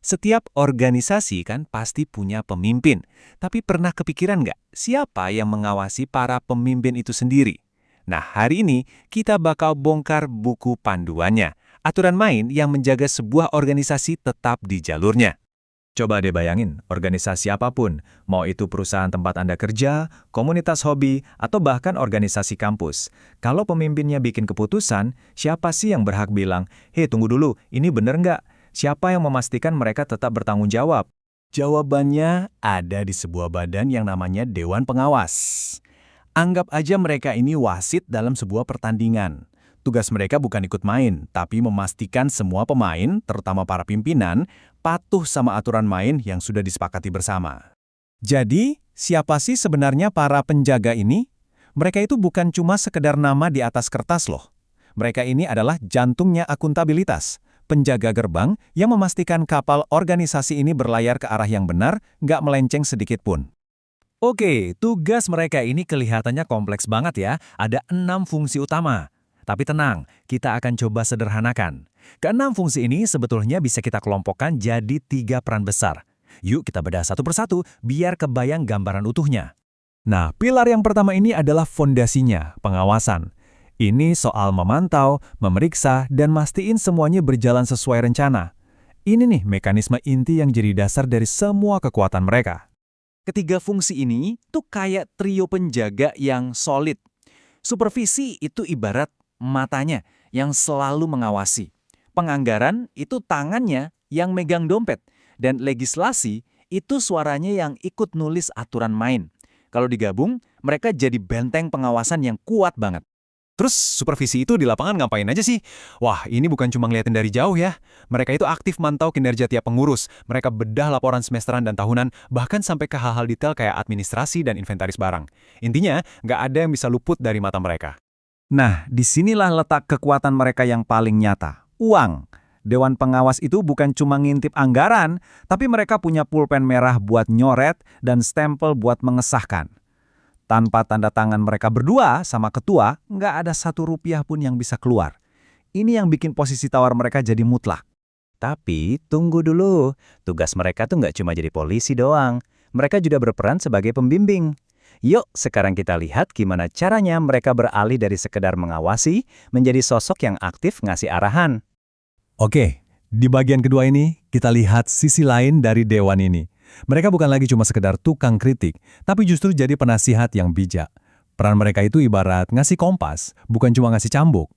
Setiap organisasi kan pasti punya pemimpin. Tapi pernah kepikiran nggak siapa yang mengawasi para pemimpin itu sendiri? Nah, hari ini kita bakal bongkar buku panduannya. Aturan main yang menjaga sebuah organisasi tetap di jalurnya. Coba deh bayangin, organisasi apapun, mau itu perusahaan tempat Anda kerja, komunitas hobi, atau bahkan organisasi kampus. Kalau pemimpinnya bikin keputusan, siapa sih yang berhak bilang, "Hei, tunggu dulu, ini bener nggak?" Siapa yang memastikan mereka tetap bertanggung jawab? Jawabannya ada di sebuah badan yang namanya Dewan Pengawas. Anggap aja mereka ini wasit dalam sebuah pertandingan. Tugas mereka bukan ikut main, tapi memastikan semua pemain, terutama para pimpinan, patuh sama aturan main yang sudah disepakati bersama. Jadi, siapa sih sebenarnya para penjaga ini? Mereka itu bukan cuma sekedar nama di atas kertas loh. Mereka ini adalah jantungnya akuntabilitas, penjaga gerbang yang memastikan kapal organisasi ini berlayar ke arah yang benar, nggak melenceng sedikit pun. Oke, tugas mereka ini kelihatannya kompleks banget ya. Ada 6 fungsi utama. Tapi tenang, kita akan coba sederhanakan. Keenam fungsi ini sebetulnya bisa kita kelompokkan jadi 3 peran besar. Yuk kita bedah satu persatu biar kebayang gambaran utuhnya. Nah, pilar yang pertama ini adalah fondasinya, pengawasan. Ini soal memantau, memeriksa, dan mastiin semuanya berjalan sesuai rencana. Ini nih mekanisme inti yang jadi dasar dari semua kekuatan mereka. Ketiga fungsi ini tuh kayak trio penjaga yang solid. Supervisi itu ibarat matanya yang selalu mengawasi. Penganggaran itu tangannya yang megang dompet. Dan legislasi itu suaranya yang ikut nulis aturan main. Kalau digabung, mereka jadi benteng pengawasan yang kuat banget. Terus supervisi itu di lapangan ngapain aja sih? Wah, ini bukan cuma ngeliatin dari jauh ya. Mereka itu aktif mantau kinerja tiap pengurus. Mereka bedah laporan semesteran dan tahunan, bahkan sampai ke hal-hal detail kayak administrasi dan inventaris barang. Intinya, nggak ada yang bisa luput dari mata mereka. Nah, disinilah letak kekuatan mereka yang paling nyata. Uang. Dewan pengawas itu bukan cuma ngintip anggaran, tapi mereka punya pulpen merah buat nyoret dan stempel buat mengesahkan. Tanpa tanda tangan mereka berdua sama ketua, nggak ada Rp1 pun yang bisa keluar. Ini yang bikin posisi tawar mereka jadi mutlak. Tapi tunggu dulu, tugas mereka tuh nggak cuma jadi polisi doang. Mereka juga berperan sebagai pembimbing. Yuk, sekarang kita lihat gimana caranya mereka beralih dari sekedar mengawasi menjadi sosok yang aktif ngasih arahan. Oke, di bagian kedua ini, kita lihat sisi lain dari dewan ini. Mereka bukan lagi cuma sekedar tukang kritik, tapi justru jadi penasihat yang bijak. Peran mereka itu ibarat ngasih kompas, bukan cuma ngasih cambuk.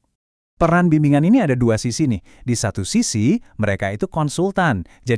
Peran bimbingan ini ada 2 sisi nih. Di satu sisi, mereka itu konsultan. Jadi